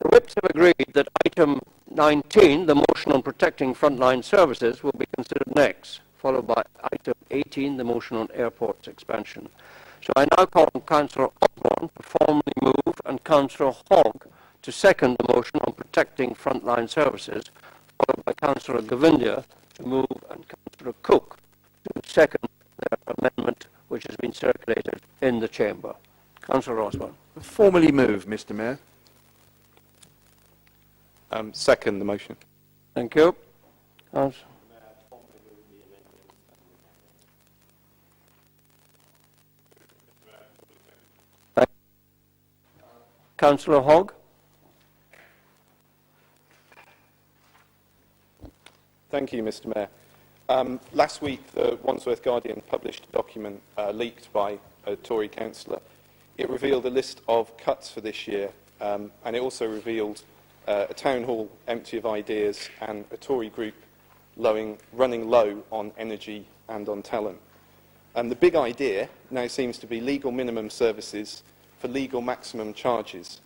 The whips have agreed that item 19, the motion on protecting frontline services, will be considered next, followed by item 18, the motion on airports expansion. So I now call on Councillor Osborne to formally move and Councillor Hogg to second the motion on protecting frontline services, followed by Councillor Govindia to move and Councillor Cook to second their amendment, which has been circulated in the chamber. Councillor Osborne. Formally move, Mr. Mayor. Second the motion. Thank you. Councillor Hogg. Thank you, Mr. Mayor. Last week, the Wandsworth Guardian published a document leaked by a Tory councillor. It revealed a list of cuts for this year, and it also revealed a town hall empty of ideas and a Tory group running low on energy and on talent. And the big idea now seems to be legal minimum services for legal maximum charges.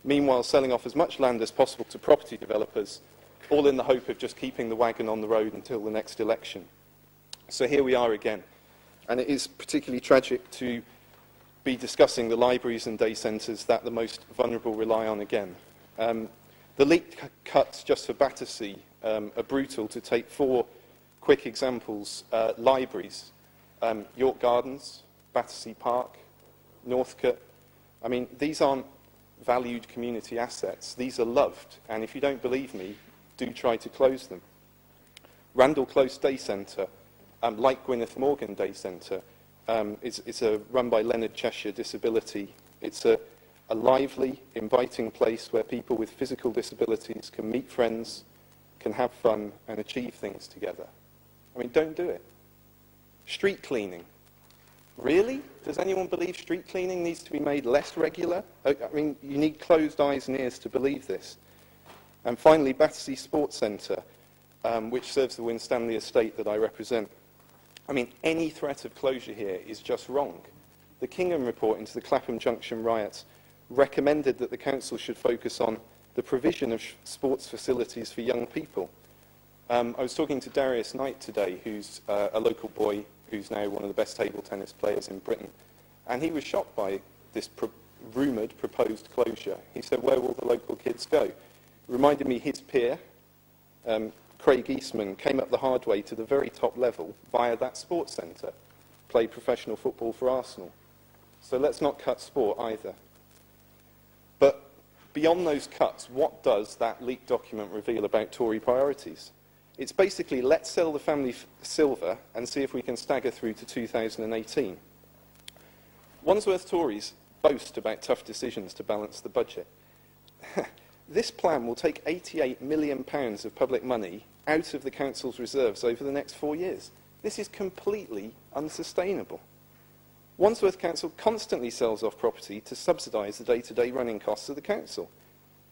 Meanwhile, selling off as much land as possible to property developers, all in the hope of just keeping the wagon on the road until the next election. So here we are again. And it is particularly tragic to be discussing the libraries and day centres that the most vulnerable rely on again. The leaked cuts just for Battersea are brutal. To take four quick examples: libraries, York Gardens, Battersea Park, Northcote. I mean, these aren't valued community assets. These are loved, and if you don't believe me, do try to close them. Randall Close Day Centre, like Gwyneth Morgan Day Centre, it's run by Leonard Cheshire Disability. It's a lively, inviting place where people with physical disabilities can meet friends, can have fun, and achieve things together. I mean, don't do it. Street cleaning. Really? Does anyone believe street cleaning needs to be made less regular? I mean, you need closed eyes and ears to believe this. And finally, Battersea Sports Centre, which serves the Winstanley estate that I represent. I mean, any threat of closure here is just wrong. The Kingham report into the Clapham Junction riots recommended that the council should focus on the provision of sports facilities for young people. I was talking to Darius Knight today, who's a local boy who's now one of the best table tennis players in Britain. And he was shocked by this rumoured proposed closure. He said, where will the local kids go? It reminded me his peer, Craig Eastman, came up the hard way to the very top level via that sports centre, played professional football for Arsenal. So let's not cut sport either. But beyond those cuts, what does that leaked document reveal about Tory priorities? It's basically, let's sell the family silver and see if we can stagger through to 2018. Wandsworth Tories boast about tough decisions to balance the budget. This plan will take £88 million of public money out of the council's reserves over the next 4 years. This is completely unsustainable. Wandsworth Council constantly sells off property to subsidise the day-to-day running costs of the council.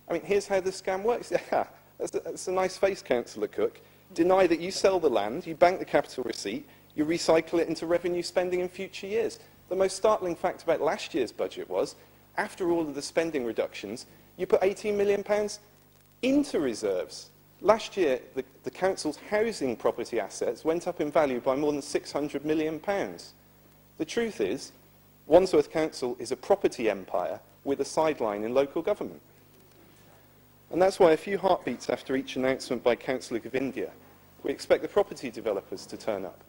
I mean, here's how the scam works. That's a nice face, Councillor Cook. Deny that you sell the land, you bank the capital receipt, you recycle it into revenue spending in future years. The most startling fact about last year's budget was, after all of the spending reductions, you put £18 million into reserves. Last year, the council's housing property assets went up in value by more than £600 million. The truth is, Wandsworth Council is a property empire with a sideline in local government. And that's why a few heartbeats after each announcement by Councillor Govindia, we expect the property developers to turn up.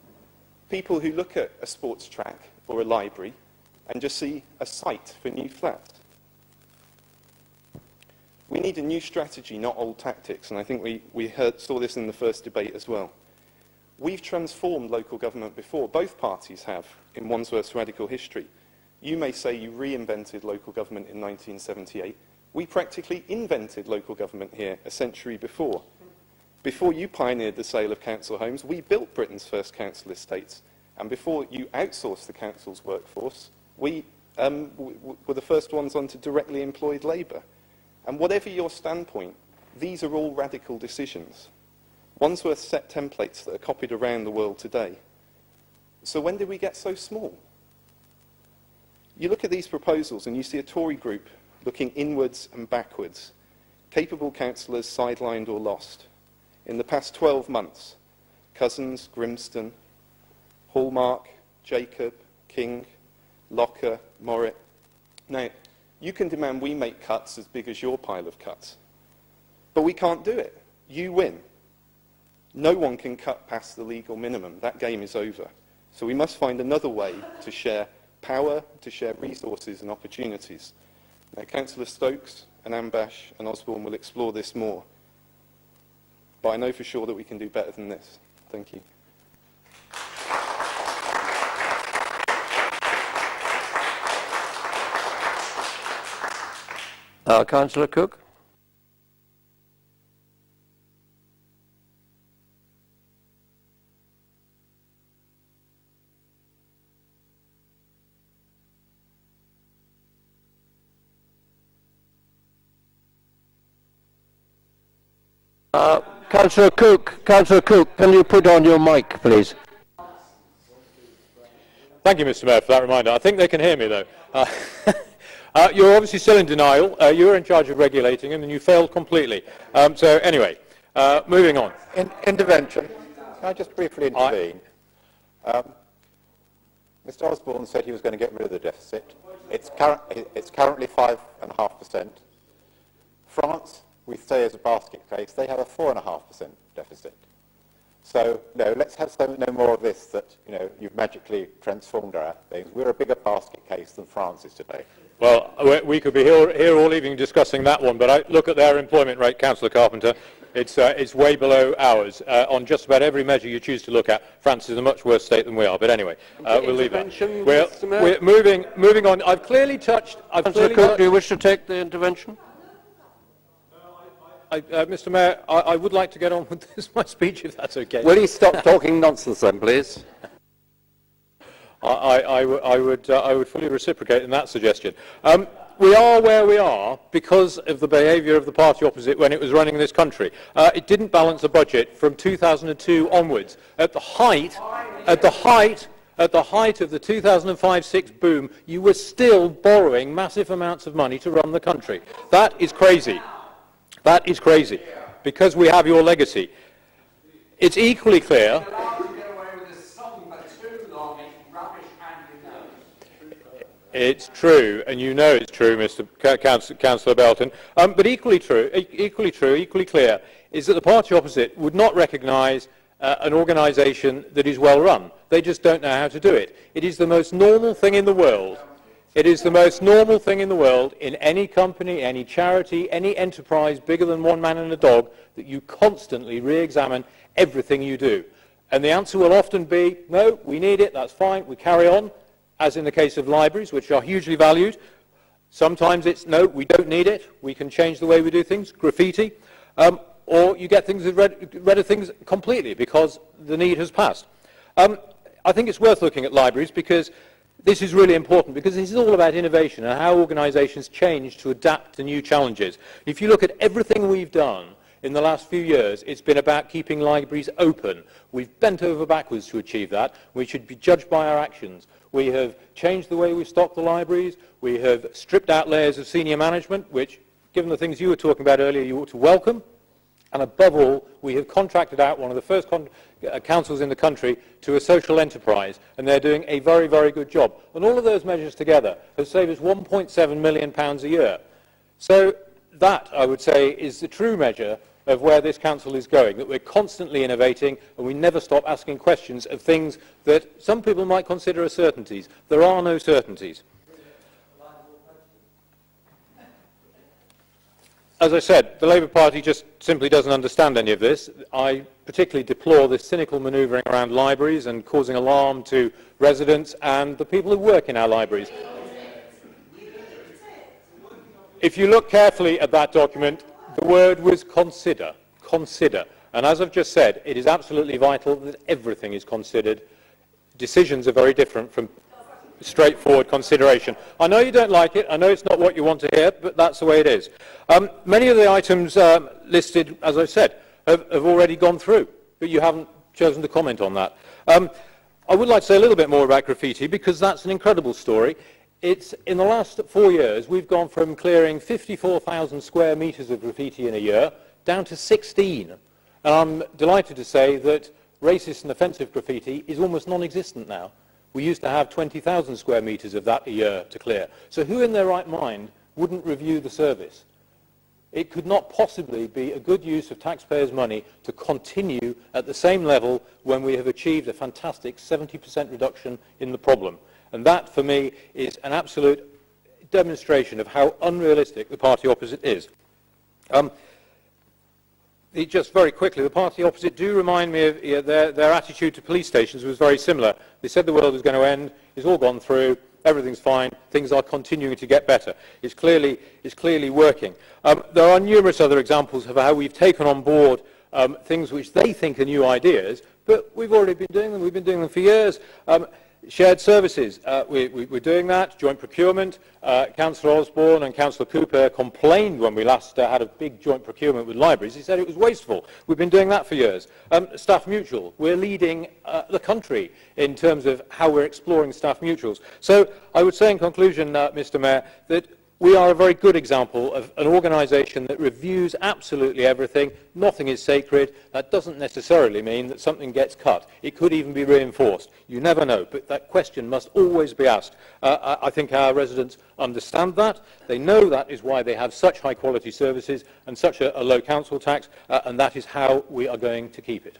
People who look at a sports track or a library and just see a site for new flats. We need a new strategy, not old tactics, and I think we saw this in the first debate as well. We've transformed local government before, both parties have, in Wandsworth's radical history. You may say you reinvented local government in 1978. We practically invented local government here a century before. Before you pioneered the sale of council homes, we built Britain's first council estates. And before you outsourced the council's workforce, we were the first ones on to directly employed labour. And whatever your standpoint, these are all radical decisions. Wandsworth set templates that are copied around the world today. So when did we get so small? You look at these proposals and you see a Tory group looking inwards and backwards. Capable councillors sidelined or lost. In the past 12 months, Cousins, Grimston, Hallmark, Jacob, King, Locker, Morritt. Now, you can demand we make cuts as big as your pile of cuts, but we can't do it. You win. No one can cut past the legal minimum. That game is over. So we must find another way to share power, to share resources and opportunities. Now, Councillor Stokes and Ambash and Osborne will explore this more, but I know for sure that we can do better than this. Thank you. Councillor Cook. Councillor Cook, can you put on your mic, please? Thank you, Mr. Mayor, for that reminder. I think they can hear me, though. You're obviously still in denial. You were in charge of regulating them, and you failed completely. So anyway, moving on. Intervention. Can I just briefly intervene? Mr. Osborne said he was going to get rid of the deficit. It's currently 5.5%. France, we say as a basket case, they have a 4.5% deficit. So no, let's have no more of this that you've magically transformed our things. We're a bigger basket case than France is today. Well, we could be here all evening discussing that one, but I look at their employment rate, Councillor Carpenter. It's way below ours. On just about every measure you choose to look at, France is a much worse state than we are. But anyway, we'll leave that. We're moving on. I've clearly touched. Councillor Cook, do you wish to take the intervention? Mr. Mayor, I would like to get on with my speech, if that's okay. Will you stop talking nonsense then, please? I would fully reciprocate in that suggestion. We are where we are because of the behaviour of the party opposite when it was running this country. It didn't balance the budget from 2002 onwards. At the height of the 2005-06 boom, you were still borrowing massive amounts of money to run the country. That is crazy. That is crazy, because we have your legacy. It's equally clear. It's true, and you know it's true, Mr. Councillor Belton. But equally clear is that the party opposite would not recognise an organisation that is well run. They just don't know how to do it. It is the most normal thing in the world. It is the most normal thing in the world in any company, any charity, any enterprise bigger than one man and a dog that you constantly re-examine everything you do. And the answer will often be, no, we need it, that's fine, we carry on, as in the case of libraries, which are hugely valued. Sometimes it's, no, we don't need it, we can change the way we do things, graffiti, or you get things rid of things completely because the need has passed. I think it's worth looking at libraries because this is really important, because this is all about innovation and how organisations change to adapt to new challenges. If you look at everything we've done in the last few years, it's been about keeping libraries open. We've bent over backwards to achieve that. We should be judged by our actions. We have changed the way we stock the libraries. We have stripped out layers of senior management, which, given the things you were talking about earlier, you ought to welcome. And above all, we have contracted out one of the first councils in the country to a social enterprise, and they're doing a very, very good job. And all of those measures together have saved us £1.7 million a year. So that, I would say, is the true measure of where this council is going, that we're constantly innovating and we never stop asking questions of things that some people might consider as certainties. There are no certainties. As I said, the Labour Party just simply doesn't understand any of this. I particularly deplore this cynical manoeuvring around libraries and causing alarm to residents and the people who work in our libraries. If you look carefully at that document, the word was consider. Consider. And as I've just said, it is absolutely vital that everything is considered. Decisions are very different from straightforward consideration. I know you don't like it, I know it's not what you want to hear, but that's the way it is. Many of the items listed, as I said, have already gone through, but you haven't chosen to comment on that. I would like to say a little bit more about graffiti, because that's an incredible story. in the last 4 years, we've gone from clearing 54,000 square metres of graffiti in a year down to 16. And I'm delighted to say that racist and offensive graffiti is almost non-existent now. We used to have 20,000 square metres of that a year to clear. So who in their right mind wouldn't review the service? It could not possibly be a good use of taxpayers' money to continue at the same level when we have achieved a fantastic 70% reduction in the problem. And that, for me, is an absolute demonstration of how unrealistic the party opposite is. Just very quickly, the party opposite do remind me of their attitude to police stations was very similar. They said the world was going to end, it's all gone through, everything's fine, things are continuing to get better. It's clearly working. There are numerous other examples of how we've taken on board things which they think are new ideas, but we've already been doing them, we've been doing them for years. Shared services, we're doing that. Joint procurement, Councillor Osborne and Councillor Cooper complained when we last had a big joint procurement with libraries. He said it was wasteful. We've been doing that for years. Staff mutual, we're leading the country in terms of how we're exploring staff mutuals. So I would say in conclusion, Mr. Mayor, that we are a very good example of an organisation that reviews absolutely everything. Nothing is sacred. That doesn't necessarily mean that something gets cut. It could even be reinforced. You never know, but that question must always be asked. I think our residents understand that. They know that is why they have such high-quality services and such a low council tax, and that is how we are going to keep it.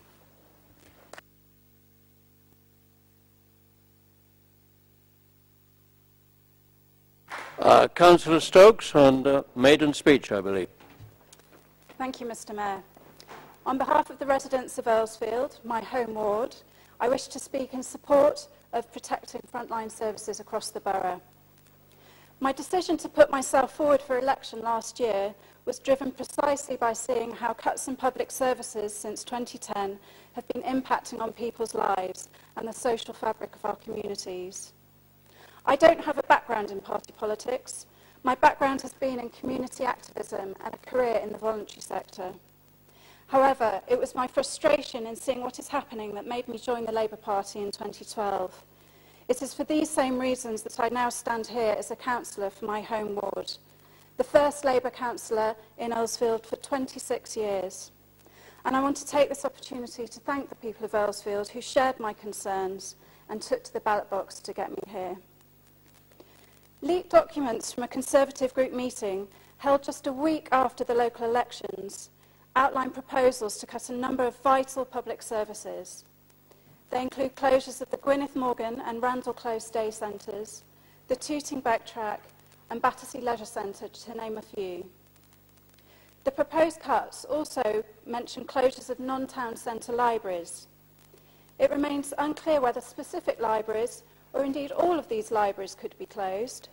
Councillor Stokes on maiden speech, I believe. Thank you, Mr. Mayor. On behalf of the residents of Earlsfield, my home ward, I wish to speak in support of protecting frontline services across the borough. My decision to put myself forward for election last year was driven precisely by seeing how cuts in public services since 2010 have been impacting on people's lives and the social fabric of our communities. I don't have a background in party politics. My background has been in community activism and a career in the voluntary sector. However, it was my frustration in seeing what is happening that made me join the Labour Party in 2012. It is for these same reasons that I now stand here as a councillor for my home ward, the first Labour councillor in Earlsfield for 26 years. And I want to take this opportunity to thank the people of Earlsfield who shared my concerns and took to the ballot box to get me here. Leaked documents from a Conservative group meeting held just a week after the local elections outline proposals to cut a number of vital public services. They include closures of the Gwyneth Morgan and Randall Close Day Centres, the Tooting Beck Track and Battersea Leisure Centre, to name a few. The proposed cuts also mention closures of non-town centre libraries. It remains unclear whether specific libraries or indeed all of these libraries could be closed.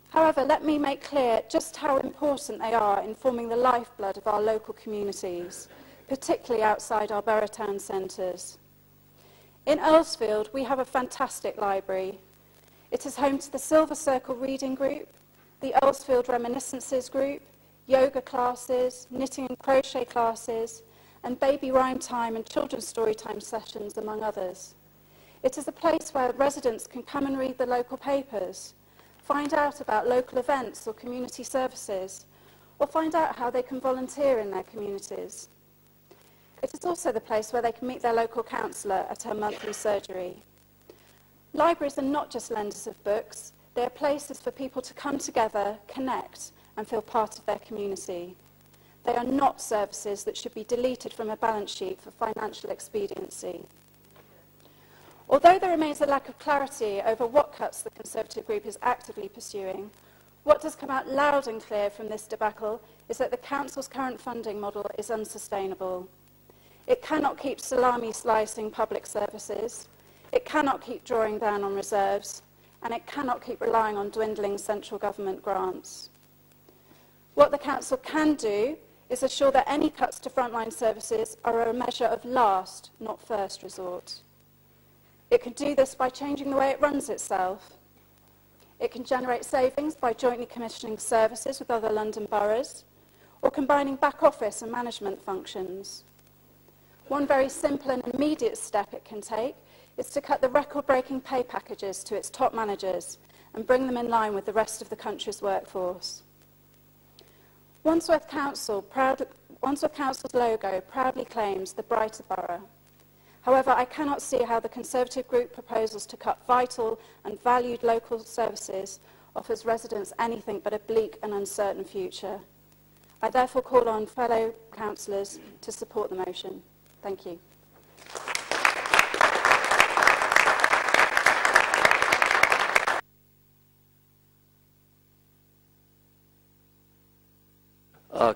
However, let me make clear just how important they are in forming the lifeblood of our local communities, particularly outside our borough town centres. In Earlsfield, we have a fantastic library. It is home to the Silver Circle Reading Group, the Earlsfield Reminiscences Group, yoga classes, knitting and crochet classes, and baby rhyme time and children's story time sessions, among others. It is a place where residents can come and read the local papers, find out about local events or community services, or find out how they can volunteer in their communities. It is also the place where they can meet their local counsellor at her monthly surgery. Libraries are not just lenders of books, they are places for people to come together, connect, and feel part of their community. They are not services that should be deleted from a balance sheet for financial expediency. Although there remains a lack of clarity over what cuts the Conservative group is actively pursuing, what does come out loud and clear from this debacle is that the Council's current funding model is unsustainable. It cannot keep salami slicing public services, it cannot keep drawing down on reserves, and it cannot keep relying on dwindling central government grants. What the Council can do is assure that any cuts to frontline services are a measure of last, not first resort. It can do this by changing the way it runs itself. It can generate savings by jointly commissioning services with other London boroughs, or combining back office and management functions. One very simple and immediate step it can take is to cut the record-breaking pay packages to its top managers and bring them in line with the rest of the country's workforce. Wandsworth Council's logo proudly claims the brighter borough. However, I cannot see how the Conservative group proposals to cut vital and valued local services offers residents anything but a bleak and uncertain future. I therefore call on fellow councillors to support the motion. Thank you.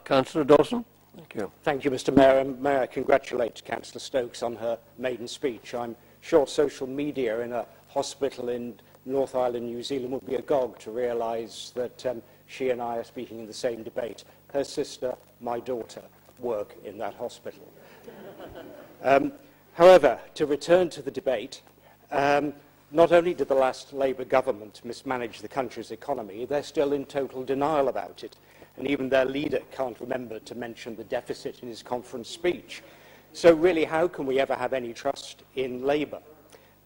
Councillor Dawson. Thank you. Thank you, Mr Mayor. And may I congratulate Councillor Stokes on her maiden speech. I'm sure social media in a hospital in North Island, New Zealand would be agog to realise that she and I are speaking in the same debate. Her sister, my daughter, work in that hospital. However, to return to the debate, not only did the last Labour government mismanage the country's economy, they're still in total denial about it. And even their leader can't remember to mention the deficit in his conference speech. So really, how can we ever have any trust in Labour?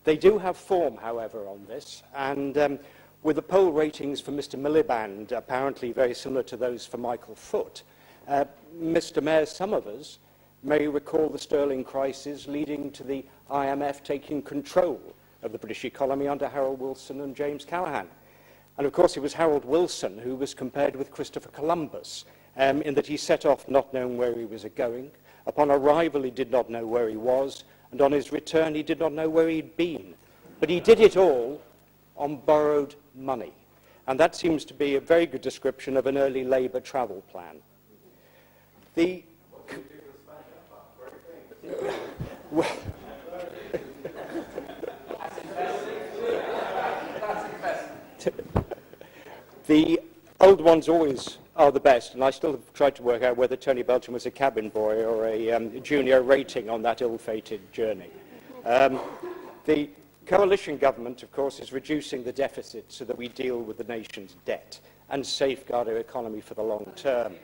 They do have form, however, on this, and with the poll ratings for Mr Miliband apparently very similar to those for Michael Foot, Mr Mayor, some of us may recall the sterling crisis leading to the IMF taking control of the British economy under Harold Wilson and James Callaghan. And of course, it was Harold Wilson who was compared with Christopher Columbus in that he set off not knowing where he was going. Upon arrival, he did not know where he was, and on his return, he did not know where he'd been. But he did it all on borrowed money. And that seems to be a very good description of an early Labour travel plan. The... The old ones always are the best, and I still have tried to work out whether Tony Belton was a cabin boy or a junior rating on that ill-fated journey. The coalition government, of course, is reducing the deficit so that we deal with the nation's debt and safeguard our economy for the long term.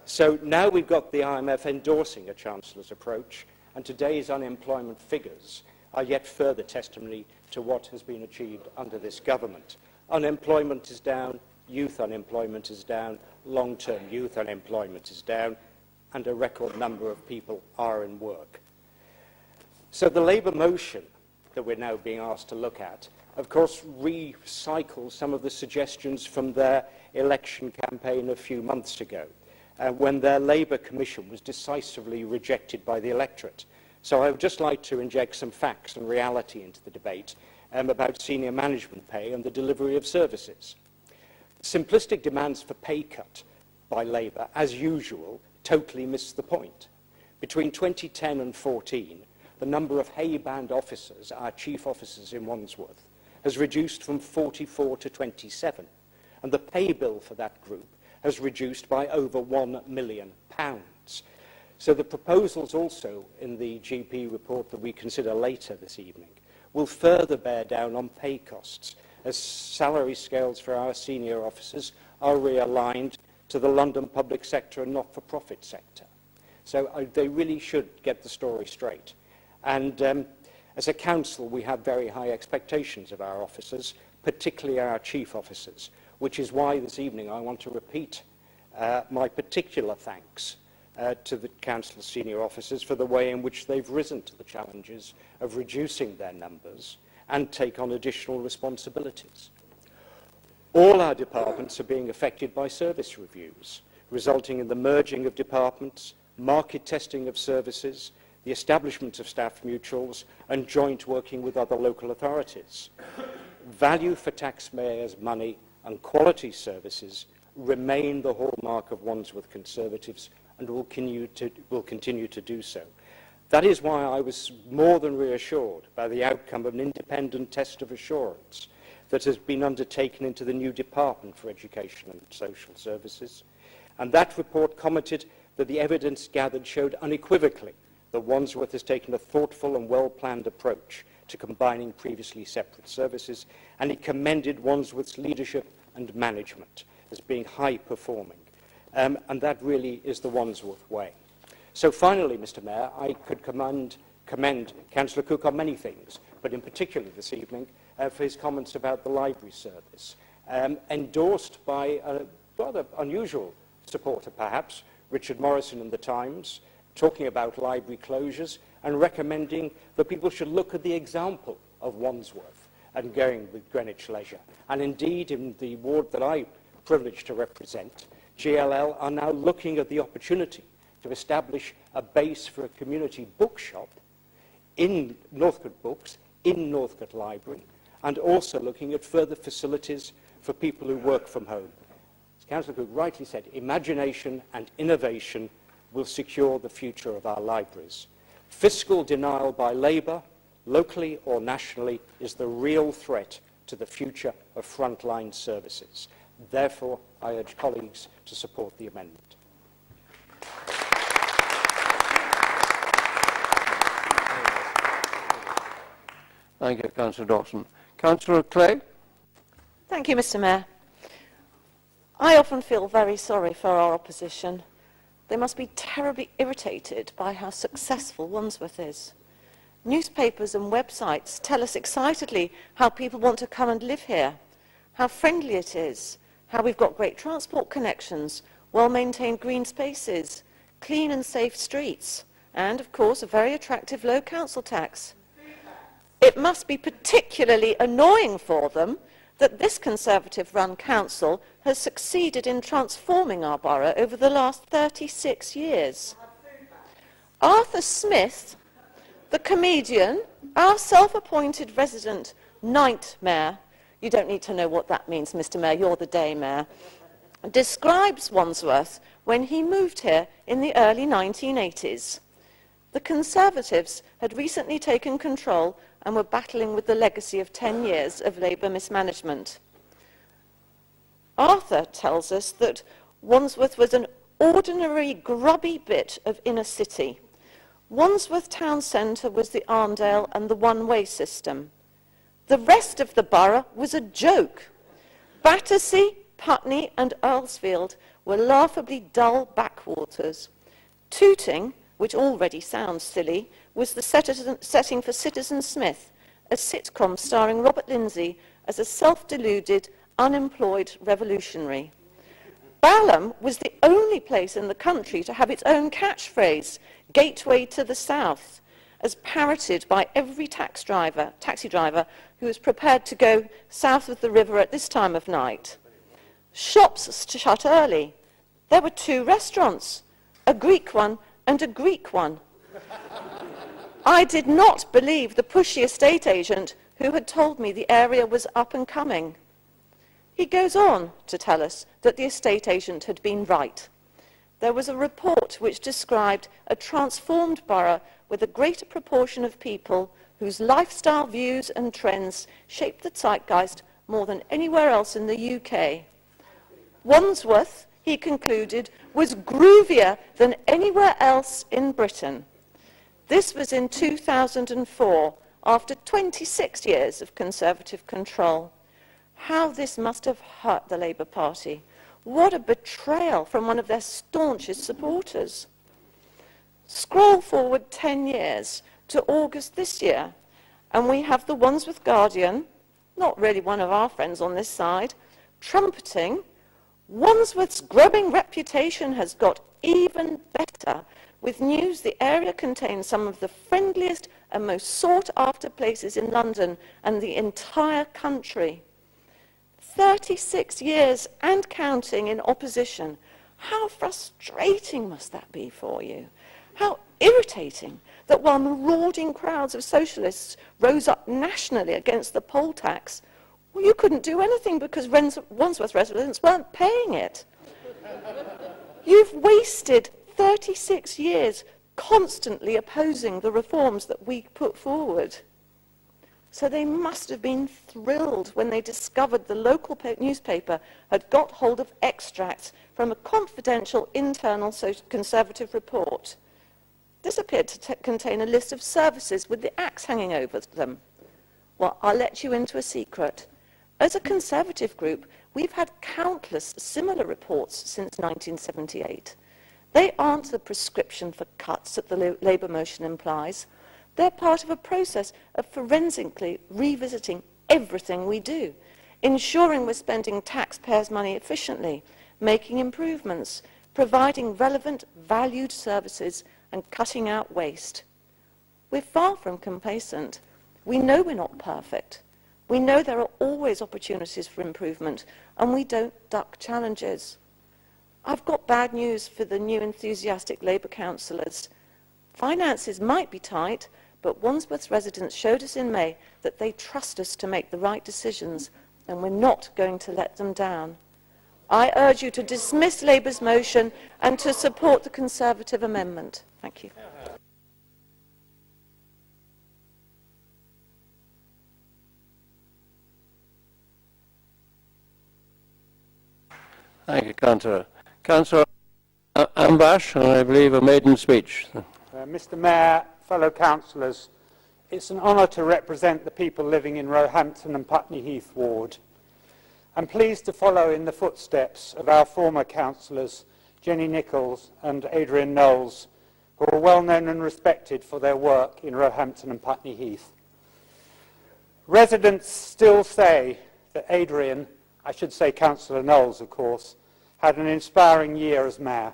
So now we've got the IMF endorsing a Chancellor's approach, and today's unemployment figures are yet further testimony to what has been achieved under this government. Unemployment is down, youth unemployment is down, long-term youth unemployment is down, and a record number of people are in work. So the Labour motion that we're now being asked to look at, of course, recycles some of the suggestions from their election campaign a few months ago, when their Labour Commission was decisively rejected by the electorate. So I would just like to inject some facts and reality into the debate about senior management pay and the delivery of services. Simplistic demands for pay cut by Labour, as usual, totally missed the point. Between 2010 and 14, the number of Hay Band officers, our chief officers in Wandsworth, has reduced from 44 to 27, and the pay bill for that group has reduced by over £1 million. So the proposals also in the GP report that we consider later this evening will further bear down on pay costs, as salary scales for our senior officers are realigned to the London public sector and not-for-profit sector. So they really should get the story straight. And as a council, we have very high expectations of our officers, particularly our chief officers, which is why this evening I want to repeat my particular thanks to the council's senior officers for the way in which they've risen to the challenges of reducing their numbers and take on additional responsibilities. All our departments are being affected by service reviews, resulting in the merging of departments, market testing of services, the establishment of staff mutuals, and joint working with other local authorities. Value for taxpayers' money and quality services remain the hallmark of Wandsworth Conservatives and will continue to do so. That is why I was more than reassured by the outcome of an independent test of assurance that has been undertaken into the new Department for Education and Social Services. And that report commented that the evidence gathered showed unequivocally that Wandsworth has taken a thoughtful and well-planned approach to combining previously separate services, and he commended Wandsworth's leadership and management as being high-performing. And that really is the Wandsworth way. So finally, Mr Mayor, I could commend Councillor Cook on many things, but in particular this evening for his comments about the library service. endorsed by a rather unusual supporter, perhaps, Richard Morrison in the Times, talking about library closures and recommending that people should look at the example of Wandsworth and going with Greenwich Leisure. And indeed, in the ward that I'm privileged to represent, GLL are now looking at the opportunity to establish a base for a community bookshop in Northcote Books, in Northcote Library, and also looking at further facilities for people who work from home. As Councillor Cook rightly said, imagination and innovation will secure the future of our libraries. Fiscal denial by Labour, locally or nationally, is the real threat to the future of frontline services. Therefore, I urge colleagues to support the amendment. Thank you, Councillor Dawson. Councillor Clegg? Thank you, Mr. Mayor. I often feel very sorry for our opposition. They must be terribly irritated by how successful Wandsworth is. Newspapers and websites tell us excitedly how people want to come and live here, how friendly it is, how we've got great transport connections, well-maintained green spaces, clean and safe streets, and, of course, a very attractive low council tax. It must be particularly annoying for them that this Conservative-run council has succeeded in transforming our borough over the last 36 years. Arthur Smith, the comedian, our self-appointed resident nightmare, you don't need to know what that means, Mr. Mayor, you're the day mayor, describes Wandsworth when he moved here in the early 1980s. The Conservatives had recently taken control and were battling with the legacy of 10 years of Labour mismanagement. Arthur tells us that Wandsworth was an ordinary, grubby bit of inner city. Wandsworth town centre was the Arndale and the one-way system. The rest of the borough was a joke. Battersea, Putney and Earlsfield were laughably dull backwaters. Tooting, which already sounds silly, was the setting for Citizen Smith, a sitcom starring Robert Lindsay as a self-deluded, unemployed revolutionary. Balham was the only place in the country to have its own catchphrase, Gateway to the South, as parroted by every taxi driver who was prepared to go south of the river at this time of night. Shops shut early. There were 2 restaurants, a Greek one and a Greek one. I did not believe the pushy estate agent who had told me the area was up and coming. He goes on to tell us that the estate agent had been right. There was a report which described a transformed borough with a greater proportion of people whose lifestyle views and trends shaped the zeitgeist more than anywhere else in the UK. Wandsworth, he concluded, was groovier than anywhere else in Britain. This was in 2004, after 26 years of Conservative control. How this must have hurt the Labour Party. What a betrayal from one of their staunchest supporters. Scroll forward 10 years to August this year, and we have the Wandsworth Guardian, not really one of our friends on this side, trumpeting, Wandsworth's growing reputation has got even better, with news the area contains some of the friendliest and most sought-after places in London and the entire country. 36 years and counting in opposition. How frustrating must that be for you? How irritating that while marauding crowds of socialists rose up nationally against the poll tax, well, you couldn't do anything because Wandsworth residents weren't paying it. You've wasted 36 years constantly opposing the reforms that we put forward. So they must have been thrilled when they discovered the local newspaper had got hold of extracts from a confidential internal Conservative report. This appeared to contain a list of services with the axe hanging over them. Well, I'll let you into a secret. As a Conservative group, we've had countless similar reports since 1978. They aren't the prescription for cuts that the Labour motion implies. They're part of a process of forensically revisiting everything we do, ensuring we're spending taxpayers' money efficiently, making improvements, providing relevant, valued services and cutting out waste. We're far from complacent. We know we're not perfect. We know there are always opportunities for improvement, and we don't duck challenges. I've got bad news for the new enthusiastic Labour councillors. Finances might be tight, but Wandsworth residents showed us in May that they trust us to make the right decisions, and we're not going to let them down. I urge you to dismiss Labour's motion and to support the Conservative amendment. Thank you. Thank you, Councillor. Councillor Ambash, and I believe a maiden speech. Mr Mayor, fellow councillors, it's an honour to represent the people living in Roehampton and Putney Heath ward. I'm pleased to follow in the footsteps of our former councillors, Jenny Nichols and Adrian Knowles, who are well known and respected for their work in Roehampton and Putney Heath. Residents still say that Adrian, I should say Councillor Knowles of course, had an inspiring year as Mayor.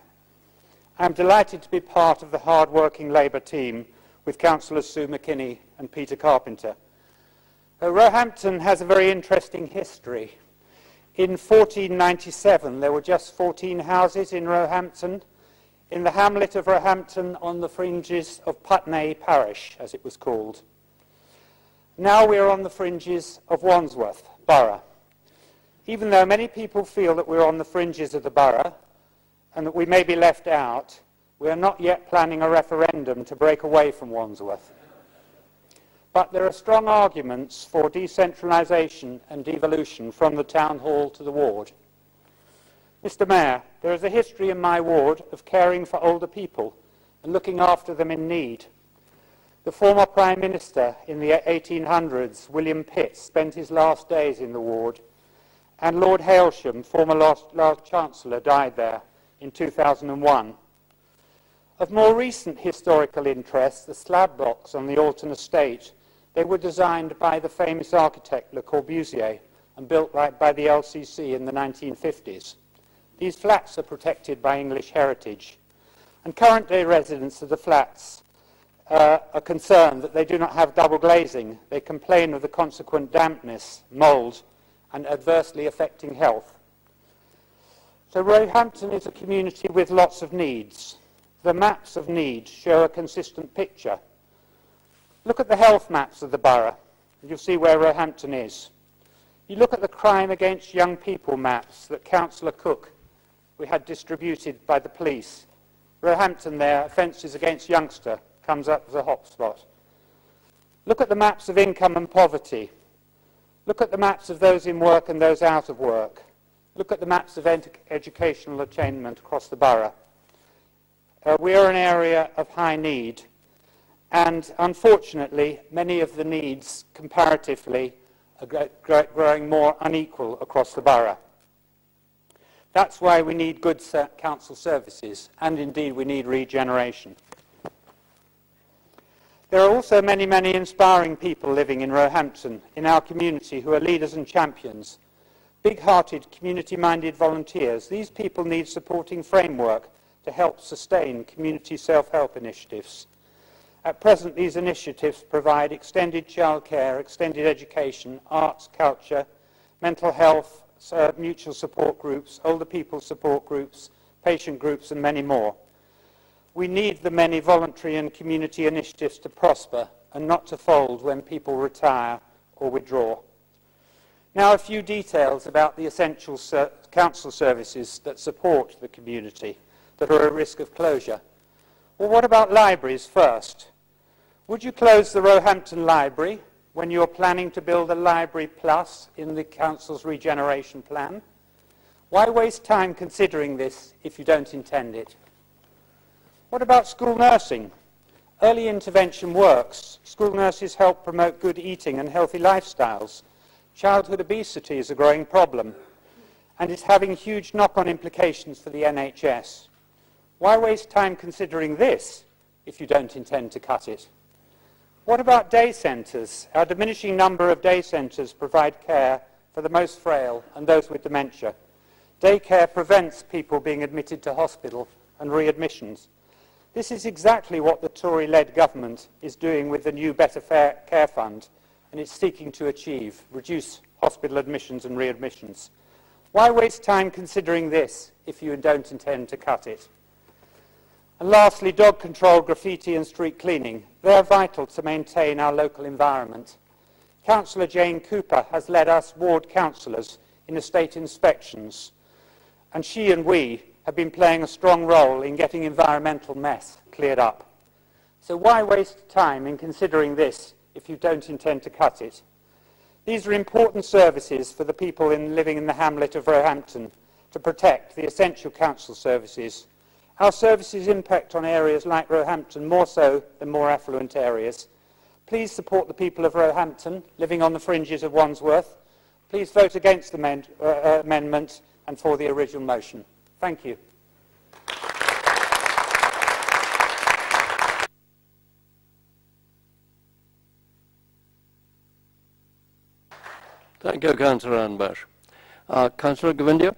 I'm delighted to be part of the hard-working Labour team with Councillors Sue McKinney and Peter Carpenter. Roehampton has a very interesting history. In 1497 there were just 14 houses in Roehampton, in the hamlet of Roehampton on the fringes of Putney Parish, as it was called. Now we are on the fringes of Wandsworth Borough. Even though many people feel that we're on the fringes of the borough and that we may be left out, we are not yet planning a referendum to break away from Wandsworth. But there are strong arguments for decentralisation and devolution from the town hall to the ward. Mr Mayor, there is a history in my ward of caring for older people and looking after them in need. The former Prime Minister in the 1800s, William Pitt, spent his last days in the ward, and Lord Hailsham, former Lord Chancellor, died there in 2001. Of more recent historical interest, the slab blocks on the Alton estate, they were designed by the famous architect Le Corbusier and built right by the LCC in the 1950s. These flats are protected by English heritage, and current-day residents of the flats are concerned that they do not have double glazing. They complain of the consequent dampness, mould, and adversely affecting health. So Roehampton is a community with lots of needs. The maps of need show a consistent picture. Look at the health maps of the borough, and you'll see where Roehampton is. You look at the crime against young people maps that Councillor Cook we had distributed by the police. Roehampton there, offences against youngster, comes up as a hotspot. Look at the maps of income and poverty. Look at the maps of those in work and those out of work. Look at the maps of educational attainment across the borough. We are an area of high need, and unfortunately many of the needs comparatively are growing more unequal across the borough. That's why we need good council services, and indeed we need regeneration. There are also many, many inspiring people living in Roehampton, in our community, who are leaders and champions. Big-hearted, community-minded volunteers. These people need supporting framework to help sustain community self-help initiatives. At present, these initiatives provide extended childcare, extended education, arts, culture, mental health, mutual support groups, older people support groups, patient groups, and many more. We need the many voluntary and community initiatives to prosper and not to fold when people retire or withdraw. Now a few details about the essential council services that support the community that are at risk of closure. Well, what about libraries first? Would you close the Roehampton Library when you're planning to build a Library Plus in the council's regeneration plan? Why waste time considering this if you don't intend it? What about school nursing? Early intervention works. School nurses help promote good eating and healthy lifestyles. Childhood obesity is a growing problem and is having huge knock-on implications for the NHS. Why waste time considering this if you don't intend to cut it? What about day centres? Our diminishing number of day centres provide care for the most frail and those with dementia. Daycare prevents people being admitted to hospital and readmissions. This is exactly what the Tory-led government is doing with the new Better Care Fund, and it's seeking to achieve, reduce hospital admissions and readmissions. Why waste time considering this if you don't intend to cut it? And lastly, dog control, graffiti and street cleaning. They are vital to maintain our local environment. Councillor Jane Cooper has led us ward councillors in estate inspections, and she and we have been playing a strong role in getting environmental mess cleared up. So why waste time in considering this if you don't intend to cut it? These are important services for the people living in the hamlet of Roehampton to protect the essential council services. Our services impact on areas like Roehampton more so than more affluent areas. Please support the people of Roehampton living on the fringes of Wandsworth. Please vote against the amendment and for the original motion. Thank you. Thank you, Councillor Anbash. Councillor Govindia.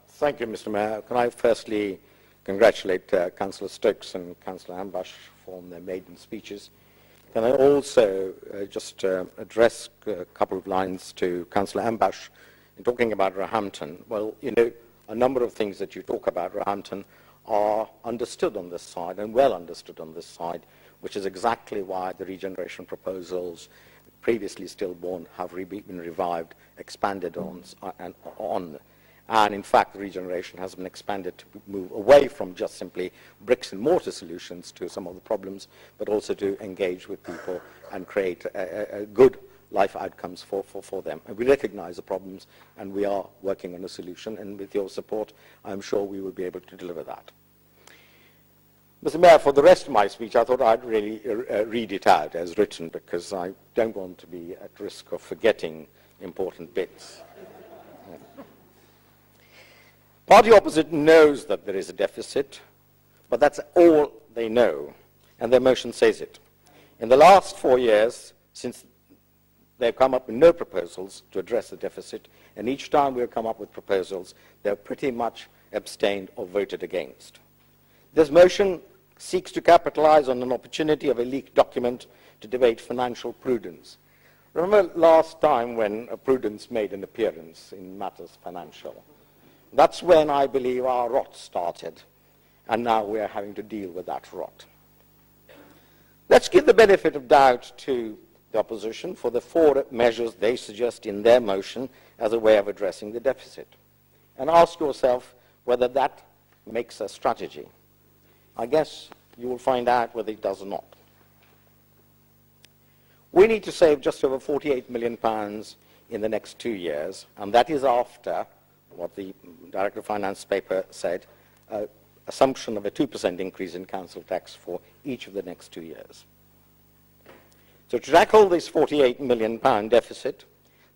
Thank you, Mr. Mayor. Can I firstly congratulate Councillor Stokes and Councillor Ambush for their maiden speeches. Can I also just address a couple of lines to Councillor Ambush in talking about Roehampton? Well, you know, a number of things that you talk about Roehampton are understood on this side and well understood on this side, which is exactly why the regeneration proposals previously stillborn have been revived, expanded on. And in fact, the regeneration has been expanded to move away from just simply bricks and mortar solutions to some of the problems, but also to engage with people and create a good life outcomes for them. And we recognize the problems, and we are working on a solution, and with your support, I'm sure we will be able to deliver that. Mr. Mayor, for the rest of my speech, I thought I'd really read it out as written, because I don't want to be at risk of forgetting important bits. Party opposite knows that there is a deficit, but that's all they know, and their motion says it. In the last 4 years, since they've come up with no proposals to address the deficit, and each time we've come up with proposals, they've pretty much abstained or voted against. This motion seeks to capitalize on an opportunity of a leaked document to debate financial prudence. Remember last time when prudence made an appearance in matters financial? That's when I believe our rot started, and now we are having to deal with that rot. Let's give the benefit of doubt to the opposition for the 4 measures they suggest in their motion as a way of addressing the deficit, and ask yourself whether that makes a strategy. I guess you will find out whether it does or not. We need to save just over £48 million in the next 2 years, and that is after what the Director of Finance paper said, assumption of a 2% increase in council tax for each of the next 2 years. So to tackle this £48 million deficit,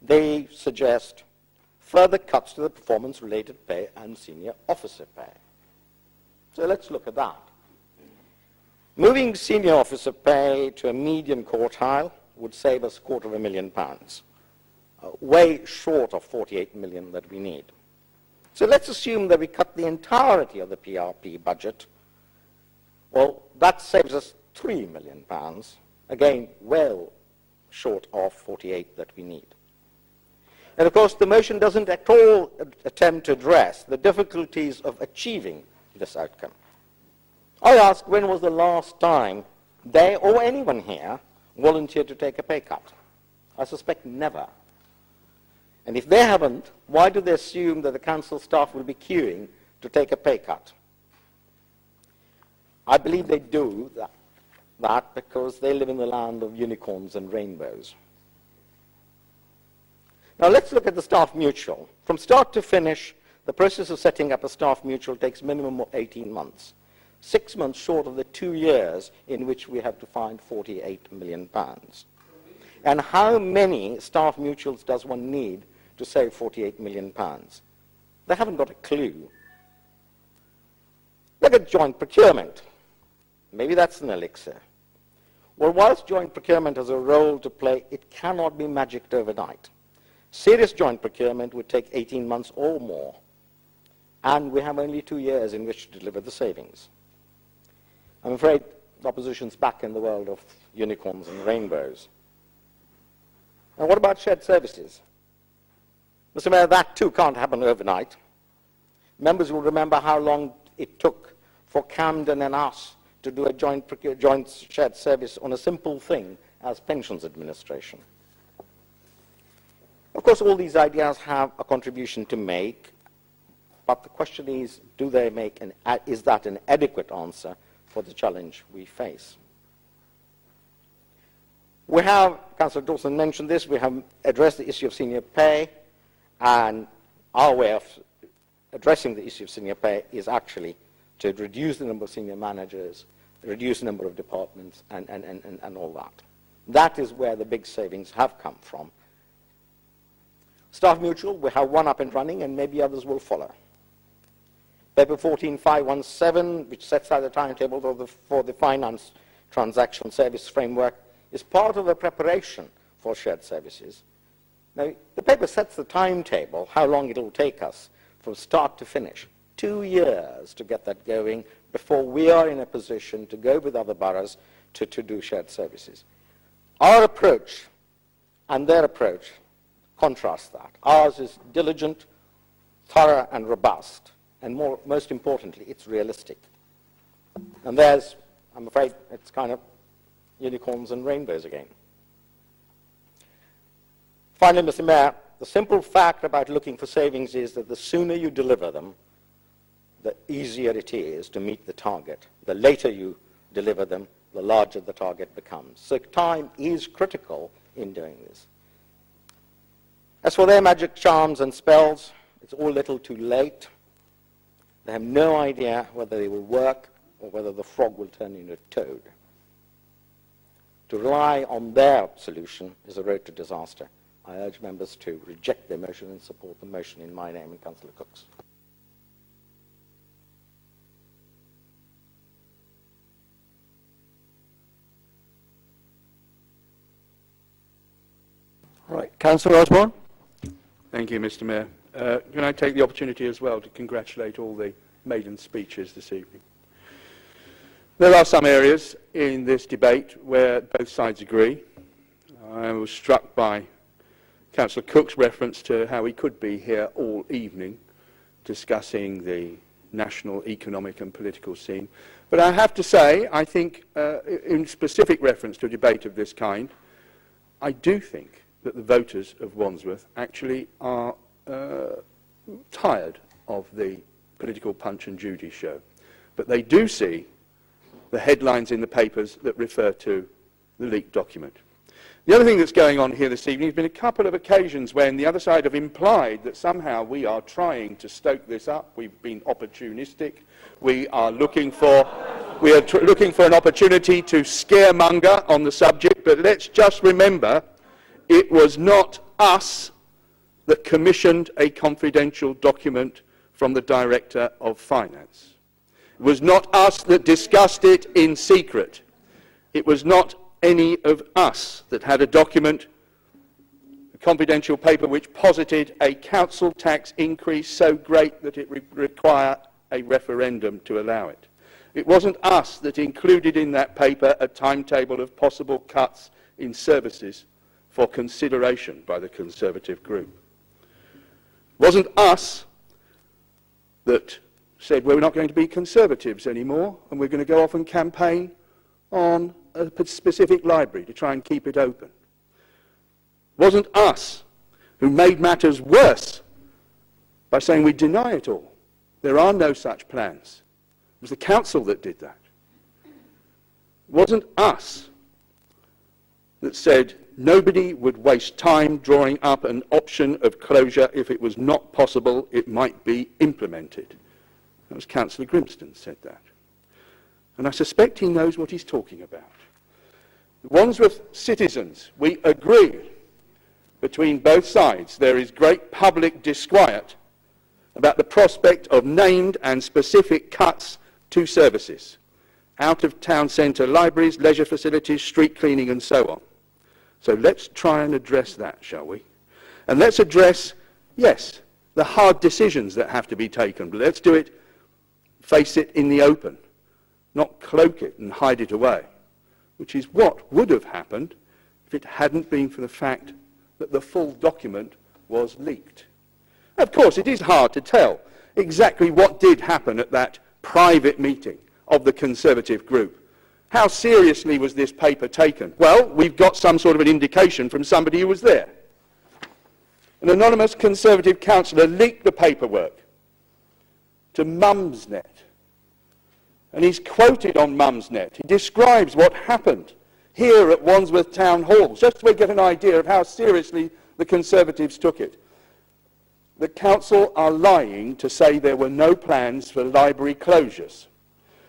they suggest further cuts to the performance-related pay and senior officer pay. So let's look at that. Moving senior officer pay to a median quartile would save us £250,000, way short of 48 million that we need. So let's assume that we cut the entirety of the PRP budget. Well, that saves us £3 million, again, well short of 48 that we need. And of course, the motion doesn't at all attempt to address the difficulties of achieving this outcome. I ask, when was the last time they or anyone here volunteered to take a pay cut? I suspect never. And if they haven't, why do they assume that the council staff will be queuing to take a pay cut? I believe they do that because they live in the land of unicorns and rainbows. Now let's look at the staff mutual. From start to finish, the process of setting up a staff mutual takes minimum of 18 months. 6 months short of the 2 years in which we have to find £48 million. And how many staff mutuals does one need to save £48 million? They haven't got a clue. Look at joint procurement. Maybe that's an elixir. Well, whilst joint procurement has a role to play, it cannot be magicked overnight. Serious joint procurement would take 18 months or more, and we have only 2 years in which to deliver the savings. I'm afraid the opposition's back in the world of unicorns and rainbows. And what about shared services? Mr. Mayor, that too can't happen overnight. Members will remember how long it took for Camden and us to do a joint shared service on a simple thing as pensions administration. Of course, all these ideas have a contribution to make, but the question is, is that an adequate answer for the challenge we face? We have, Councillor Dawson mentioned this, we have addressed the issue of senior pay, and our way of addressing the issue of senior pay is actually to reduce the number of senior managers, reduce the number of departments, and all that. That is where the big savings have come from. Staff Mutual, we have one up and running, and maybe others will follow. Paper 14517, which sets out the timetable for the finance transaction service framework, is part of a preparation for shared services. Now, the paper sets the timetable, how long it will take us from start to finish. 2 years to get that going before we are in a position to go with other boroughs to do shared services. Our approach and their approach contrast that. Ours is diligent, thorough, and robust, and most importantly, it's realistic. And theirs, I'm afraid, it's kind of unicorns and rainbows again. Finally, Mr. Mayor, the simple fact about looking for savings is that the sooner you deliver them, the easier it is to meet the target. The later you deliver them, the larger the target becomes. So time is critical in doing this. As for their magic charms and spells, it's all a little too late. They have no idea whether they will work or whether the frog will turn into a toad. To rely on their solution is a road to disaster. I urge members to reject their motion and support the motion in my name and Councillor Cook's. All right, Councillor Osborne. Thank you, Mr. Mayor. Can I take the opportunity as well to congratulate all the maiden speeches this evening? There are some areas in this debate where both sides agree. I was struck by Councillor Cook's reference to how he could be here all evening discussing the national economic and political scene. But I have to say, I think, in specific reference to a debate of this kind, I do think that the voters of Wandsworth actually are tired of the political Punch and Judy show. But they do see the headlines in the papers that refer to the leaked document. The other thing that's going on here this evening has been a couple of occasions when the other side have implied that somehow we are trying to stoke this up. We've been opportunistic. We are looking for an opportunity to scaremonger on the subject. But let's just remember, it was not us that commissioned a confidential document from the Director of Finance. It was not us that discussed it in secret. It was not any of us that had a document, a confidential paper, which posited a council tax increase so great that it would require a referendum to allow it. It wasn't us that included in that paper a timetable of possible cuts in services for consideration by the Conservative group. It wasn't us that said we're not going to be Conservatives anymore and we're going to go off and campaign on a specific library to try and keep it open. It wasn't us who made matters worse by saying we deny it all. There are no such plans. It was the council that did that. It wasn't us that said nobody would waste time drawing up an option of closure if it was not possible it might be implemented. That was Councillor Grimston said that. And I suspect he knows what he's talking about. The Wandsworth citizens, we agree between both sides. There is great public disquiet about the prospect of named and specific cuts to services, out of town centre libraries, leisure facilities, street cleaning and so on. So let's try and address that, shall we? And let's address, yes, the hard decisions that have to be taken, but let's do it, face it in the open, not cloak it and hide it away, which is what would have happened if it hadn't been for the fact that the full document was leaked. Of course, it is hard to tell exactly what did happen at that private meeting of the Conservative group. How seriously was this paper taken? Well, we've got some sort of an indication from somebody who was there. An anonymous Conservative councillor leaked the paperwork to Mumsnet. And he's quoted on Mumsnet. He describes what happened here at Wandsworth Town Hall, just so we get an idea of how seriously the Conservatives took it. The council are lying to say there were no plans for library closures.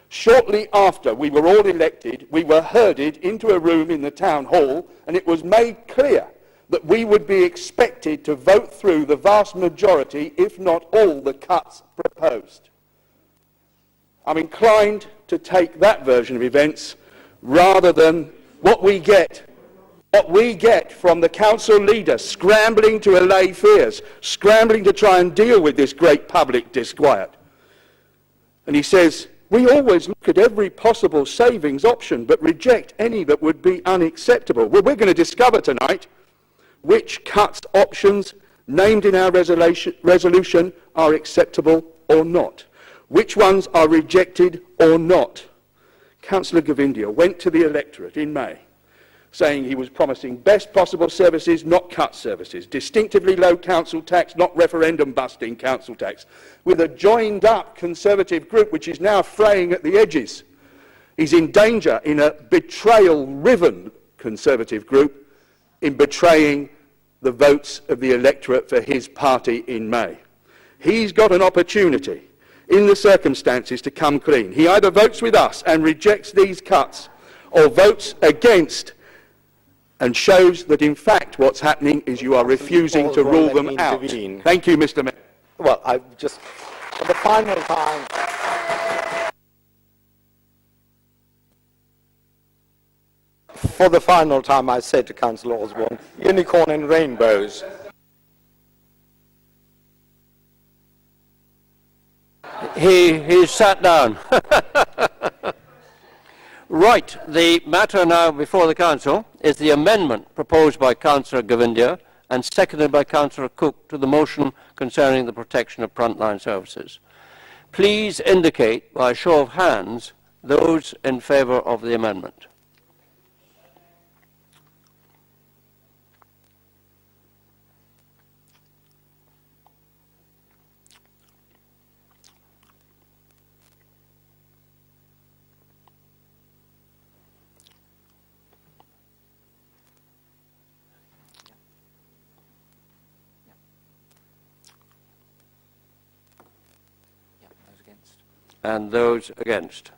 Shortly after we were all elected, we were herded into a room in the town hall, and it was made clear that we would be expected to vote through the vast majority, if not all, the cuts proposed. I'm inclined to take that version of events rather than what we get from the council leader scrambling to allay fears, scrambling to try and deal with this great public disquiet. And he says, we always look at every possible savings option but reject any that would be unacceptable. Well, we're going to discover tonight which cuts options named in our resolution are acceptable or not. Which ones are rejected or not. Councillor Govindia went to the electorate in May saying he was promising best possible services, not cut services, distinctively low council tax, not referendum-busting council tax, with a joined-up Conservative group which is now fraying at the edges. He's in danger in a betrayal-riven Conservative group in betraying the votes of the electorate for his party in May. He's got an opportunity in the circumstances to come clean. He either votes with us and rejects these cuts or votes against and shows that in fact what's happening is you are refusing to rule them out. Thank you, Mr. Mayor. Well, I just, for the final time, I said to Councillor Osborne, unicorn and rainbows. He sat down. Right, the matter now before the Council is the amendment proposed by Councillor Govindia and seconded by Councillor Cook to the motion concerning the protection of frontline services. Please indicate by a show of hands those in favour of the amendment. And those against.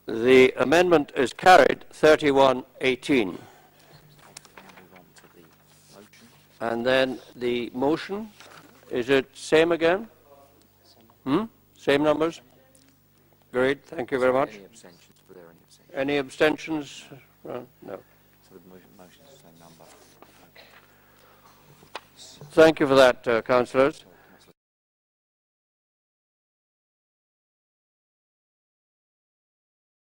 The amendment is carried 31-18. And then the motion, is it same again? Same numbers? Great, thank you very much. Any abstentions? Were there any abstentions? Any abstentions? No. So the motion is the same number. Okay. Thank you for that, councillors.